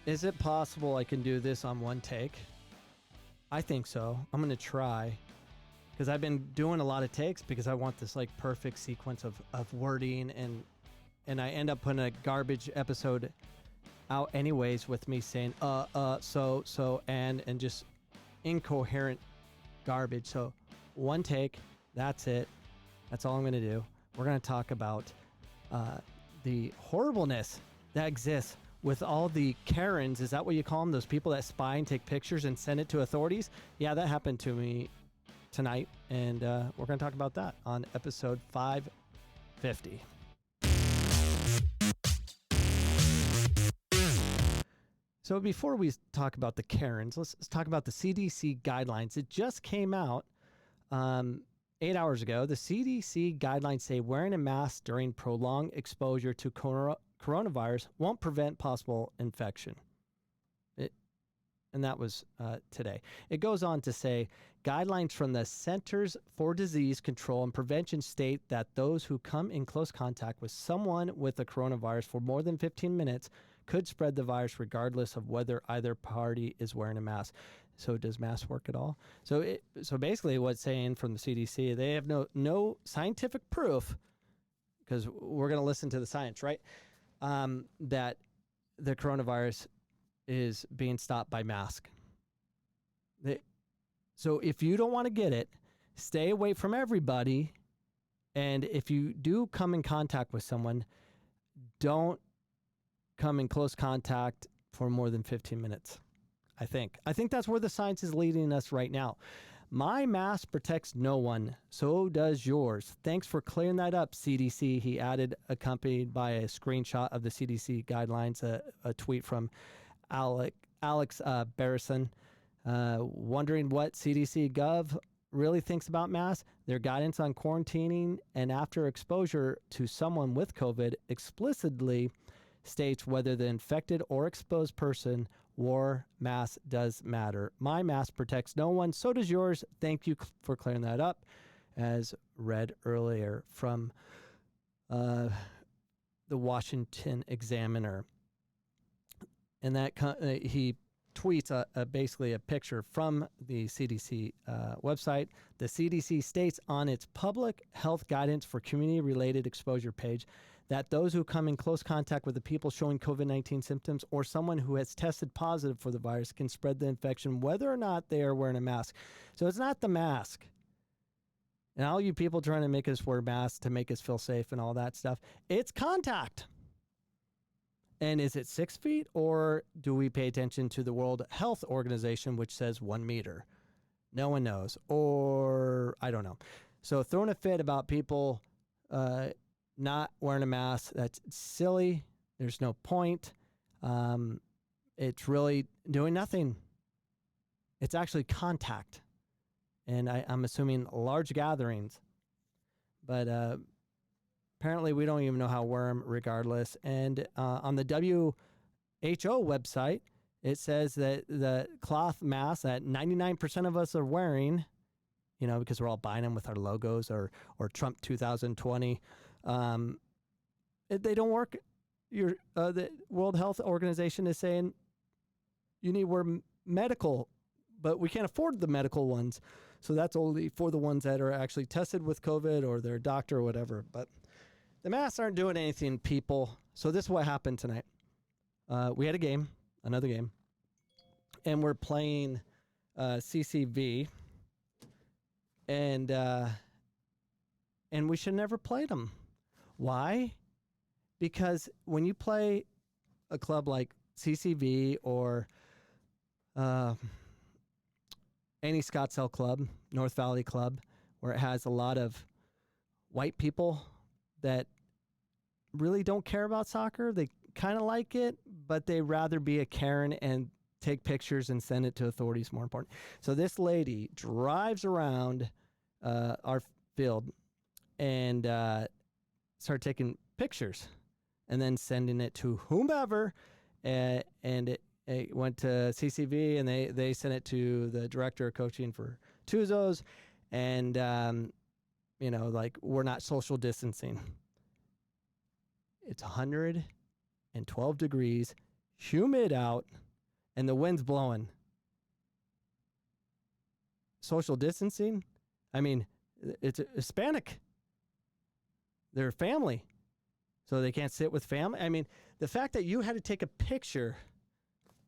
Is it possible I can do this on one take? I think so. I'm going to try. Because I've been doing a lot of takes because I want this like perfect sequence of wording, and I end up putting a garbage episode out anyways with me saying so and just incoherent garbage. So one take, that's it. That's all I'm going to do. We're going to talk about the horribleness that exists with all the Karens. Is that what you call them? Those people that spy and take pictures and send it to authorities? Yeah, that happened to me tonight, and we're going to talk about that on episode 550. So before we talk about the Karens, let's talk about the CDC guidelines. It just came out 8 hours ago. The CDC guidelines say wearing a mask during prolonged exposure to coronavirus won't prevent possible infection. And that was today. It goes on to say guidelines from the Centers for Disease Control and Prevention state that those who come in close contact with someone with the coronavirus for more than 15 minutes could spread the virus regardless of whether either party is wearing a mask. So does mask work at all? So basically what's saying from the CDC, they have no scientific proof, because we're going to listen to the science, right? That the coronavirus is being stopped by mask. So if you don't want to get it, stay away from everybody. And if you do come in contact with someone, don't come in close contact for more than 15 minutes. I think that's where the science is leading us right now. My mask protects no one. So does yours. Thanks for clearing that up, CDC. He added, accompanied by a screenshot of the CDC guidelines, a tweet from Alex Barrison, wondering what CDC Gov really thinks about masks. Their guidance on quarantining and after exposure to someone with COVID explicitly states whether the infected or exposed person wore mask does matter. My mask protects no one. So does yours. Thank you for clearing that up, as read earlier from the Washington Examiner. And that he tweets basically a picture from the CDC website. The CDC states on its public health guidance for community-related exposure page that those who come in close contact with the people showing COVID-19 symptoms or someone who has tested positive for the virus can spread the infection whether or not they are wearing a mask. So it's not the mask. And all you people trying to make us wear masks to make us feel safe and all that stuff, it's contact. And is it 6 feet, or do we pay attention to the World Health Organization, which says 1 meter? No one knows, or I don't know. So throwing a fit about people not wearing a mask, that's silly. There's no point. It's really doing nothing. It's actually contact. And I'm assuming large gatherings. But apparently, we don't even know how to wear them regardless. And on the WHO website, it says that the cloth masks that 99% of us are wearing, because we're all buying them with our logos or Trump 2020, they don't work. The World Health Organization is saying you need to wear medical, but we can't afford the medical ones. So that's only for the ones that are actually tested with COVID or their doctor or whatever. But the masks aren't doing anything, people. So this is what happened tonight. We had another game, and we're playing CCV, and we should never played them. Why? Because when you play a club like CCV or any Scottsdale club, North Valley club, where it has a lot of white people that really don't care about soccer. They kind of like it, but they rather be a Karen and take pictures and send it to authorities, more important. So this lady drives around our field and started taking pictures and then sending it to whomever. And it went to CCV, and they sent it to the director of coaching for Tuzos. And, we're not social distancing. It's 112 degrees, humid out, and the wind's blowing. Social distancing? I mean, it's Hispanic. They're family. So they can't sit with family. I mean, the fact that you had to take a picture,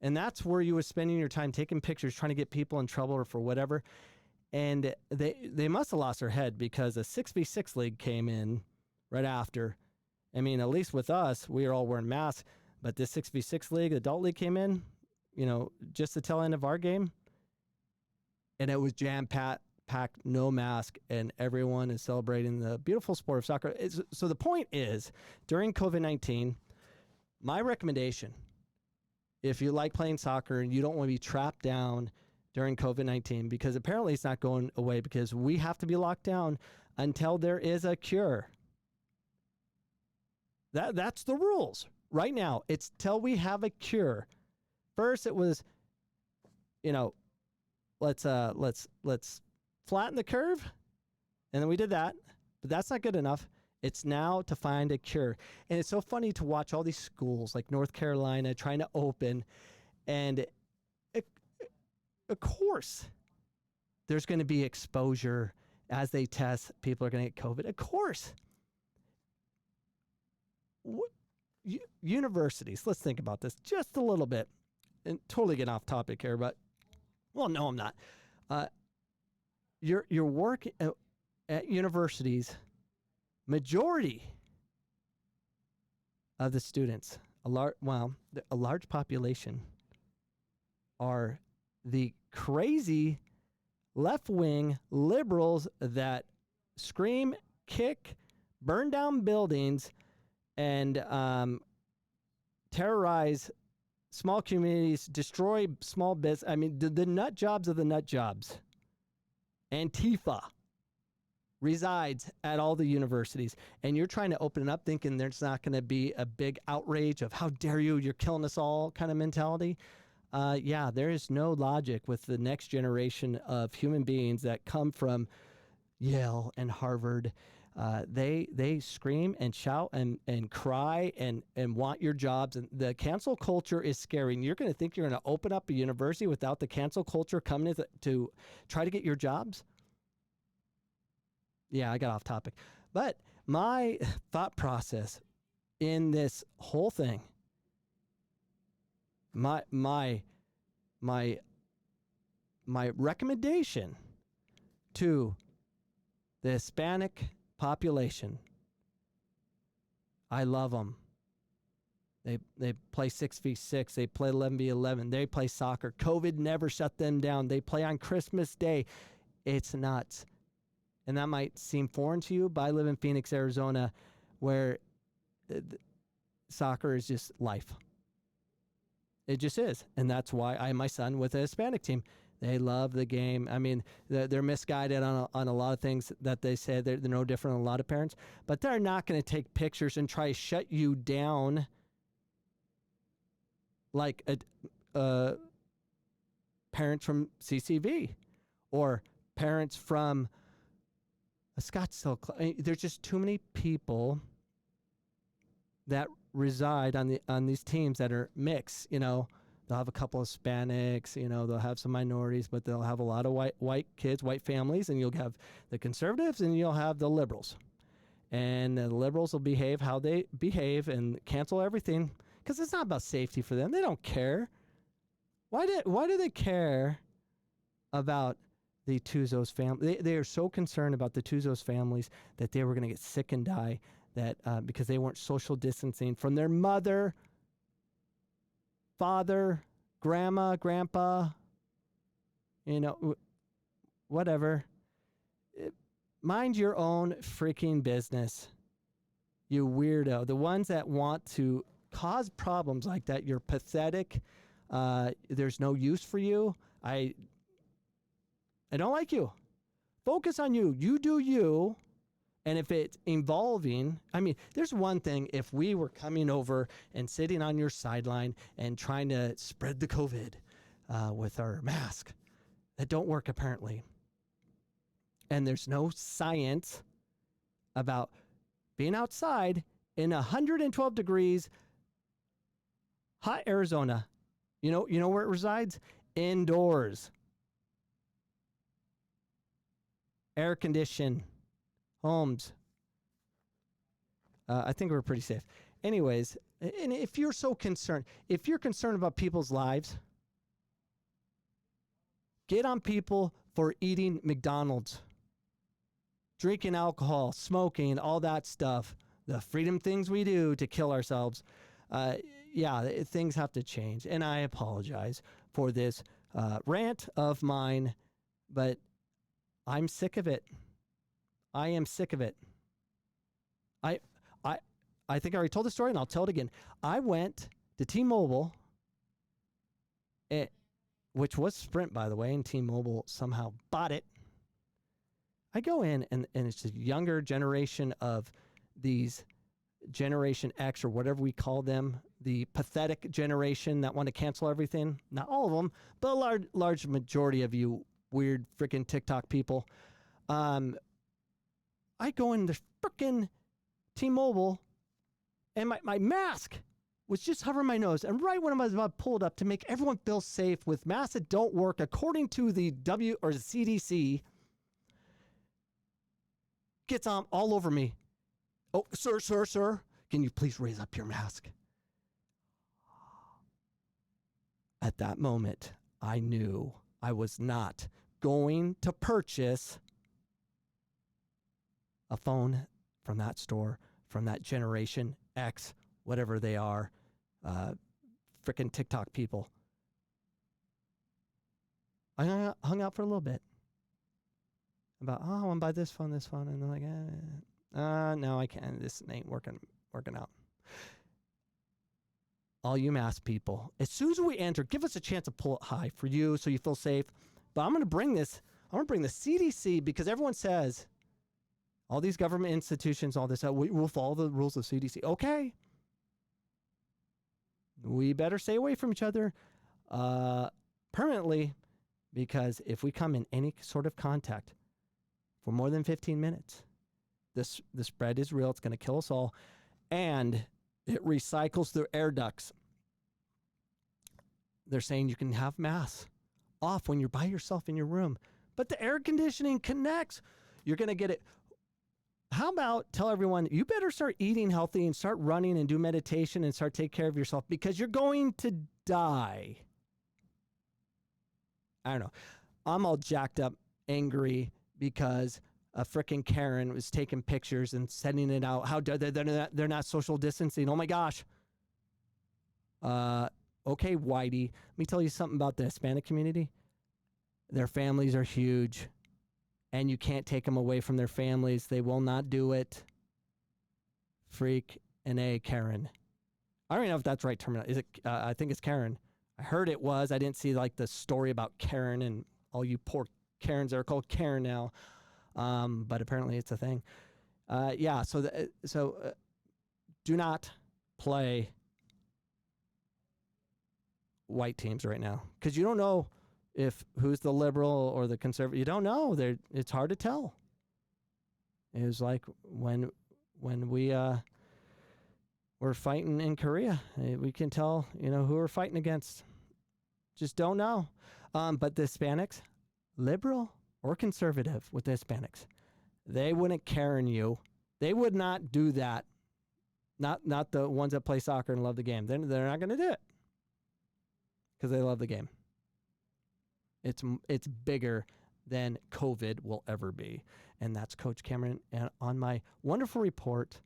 and that's where you were spending your time taking pictures, trying to get people in trouble or for whatever. And they must have lost their head because a 6v6 league came in right after. I mean, at least with us, we were all wearing masks. But this 6v6 league, adult league came in, just the tail end of our game. And it was jam-packed, no mask, and everyone is celebrating the beautiful sport of soccer. So the point is, during COVID-19, my recommendation, if you like playing soccer and you don't want to be trapped down during COVID-19, because apparently it's not going away because we have to be locked down until there is a cure. That's the rules. Right now, it's till we have a cure. First, it was, let's flatten the curve, and then we did that, but that's not good enough. It's now to find a cure. And it's so funny to watch all these schools like North Carolina trying to open, and of course, there's going to be exposure as they test. People are going to get COVID. Of course. Universities, let's think about this just a little bit, and totally get off topic here, but, well, no, I'm not. Your work at universities, majority of the students, a large population, are the crazy left-wing liberals that scream, kick, burn down buildings, and terrorize small communities, destroy small business. I mean, the nut jobs of the nut jobs. Antifa resides at all the universities, and you're trying to open it up thinking there's not going to be a big outrage of how dare you, you're killing us all kind of mentality. Yeah, there is no logic with the next generation of human beings that come from Yale and Harvard. They scream and shout and cry and want your jobs. And the cancel culture is scary. And you're going to think you're going to open up a university without the cancel culture coming to try to get your jobs? Yeah, I got off topic. But my thought process in this whole thing, my recommendation to the Hispanic population, I love them. They play 6v6. They play 11v11. They play soccer. COVID never shut them down. They play on Christmas Day. It's nuts. And that might seem foreign to you, but I live in Phoenix, Arizona, where soccer is just life. It just is. And that's why I and my son with a Hispanic team. They love the game. I mean, they're misguided on a lot of things that they say. They're no different than a lot of parents. But they're not going to take pictures and try to shut you down like parents from CCV or parents from a Scottsdale. There's just too many people that reside on these teams that are mixed, They'll have a couple of Hispanics, they'll have some minorities, but they'll have a lot of white kids, white families, and you'll have the conservatives and you'll have the liberals. And the liberals will behave how they behave and cancel everything because it's not about safety for them. They don't care. Why do they care about the Tuzos family? They are so concerned about the Tuzos families that they were going to get sick and die because they weren't social distancing from their mother, father, grandma, grandpa, whatever. Mind your own freaking business, you weirdo. The ones that want to cause problems like that, you're pathetic. There's no use for you. I don't like you. Focus on you. You do you. And if it's involving, there's one thing if we were coming over and sitting on your sideline and trying to spread the COVID with our mask. That don't work apparently. And there's no science about being outside in 112 degrees Hot Arizona. You know where it resides? Indoors. Air conditioned homes. I think we're pretty safe. Anyways, and if you're so concerned, if you're concerned about people's lives, get on people for eating McDonald's, drinking alcohol, smoking, all that stuff, the freedom things we do to kill ourselves. Things have to change. And I apologize for this rant of mine, but I'm sick of it. I am sick of it. I think I already told the story, and I'll tell it again. I went to T-Mobile, which was Sprint, by the way, and T-Mobile somehow bought it. I go in, and it's a younger generation of these Generation X or whatever we call them, the pathetic generation that want to cancel everything. Not all of them, but a large majority of you weird freaking TikTok people. I go in the freaking T-Mobile, and my mask was just hovering my nose. And right when I was about to pull it up to make everyone feel safe with masks that don't work, according to the CDC, gets on all over me. Oh, sir, can you please raise up your mask? At that moment, I knew I was not going to purchase a phone from that store, from that Generation X, whatever they are, frickin' TikTok people. I hung out for a little bit about, I want to buy this phone, and they're like, no, I can't. This ain't working out. All you mask people, as soon as we enter, give us a chance to pull it high for you so you feel safe. But I'm going to bring the CDC, because everyone says, all these government institutions, all this, we will follow the rules of CDC. Okay. We better stay away from each other permanently, because if we come in any sort of contact for more than 15 minutes, the spread is real. It's going to kill us all. And it recycles through air ducts. They're saying you can have masks off when you're by yourself in your room, but the air conditioning connects. You're going to get it. How about tell everyone, you better start eating healthy and start running and do meditation and start take care of yourself, because you're going to die. I don't know. I'm all jacked up, angry, because a freaking Karen was taking pictures and sending it out. How they're not social distancing. Oh my gosh. Okay, Whitey. Let me tell you something about the Hispanic community. Their families are huge, and you can't take them away from their families. They will not do it. Freak and a Karen. I don't even know if that's right terminology. Is it? I think it's Karen. I heard it was. I didn't see like the story about Karen and all you poor Karens that are called Karen now. But apparently it's a thing. So do not play white teams right now, because you don't know if who's the liberal or the conservative. You don't know. It's hard to tell. It was like when we were fighting in Korea. We can tell, who we're fighting against. Just don't know. But the Hispanics, liberal or conservative with the Hispanics, they wouldn't Karen you. They would not do that. Not the ones that play soccer and love the game. They're not going to do it because they love the game. It's bigger than COVID will ever be. And that's Coach Cameron. And on my wonderful report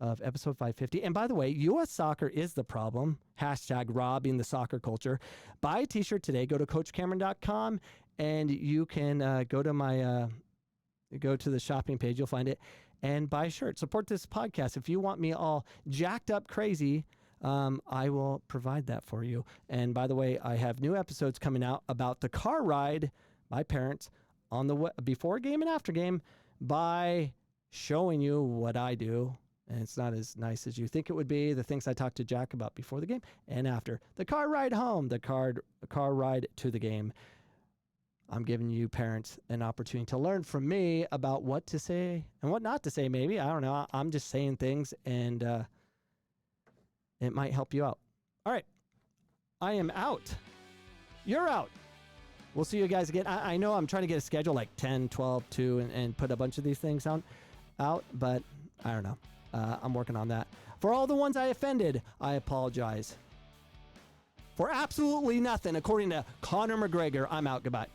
of episode 550. And by the way, U.S. soccer is the problem. # robbing the soccer culture. Buy a t-shirt today. Go to CoachCameron.com and you can go to the shopping page. You'll find it and buy a shirt. Support this podcast. If you want me all jacked up crazy, I will provide that for you. And by the way, I have new episodes coming out about the car ride my parents on the before game and after game by showing you what I do. And it's not as nice as you think it would be. The things I talked to Jack about before the game and after. The car ride home, the car ride to the game. I'm giving you parents an opportunity to learn from me about what to say and what not to say, maybe. I don't know. I'm just saying things, and it might help you out. All right. I am out. You're out. We'll see you guys again. I know I'm trying to get a schedule like 10, 12, 2, and put a bunch of these things out, but I don't know. I'm working on that. For all the ones I offended, I apologize. For absolutely nothing, according to Conor McGregor, I'm out. Goodbye.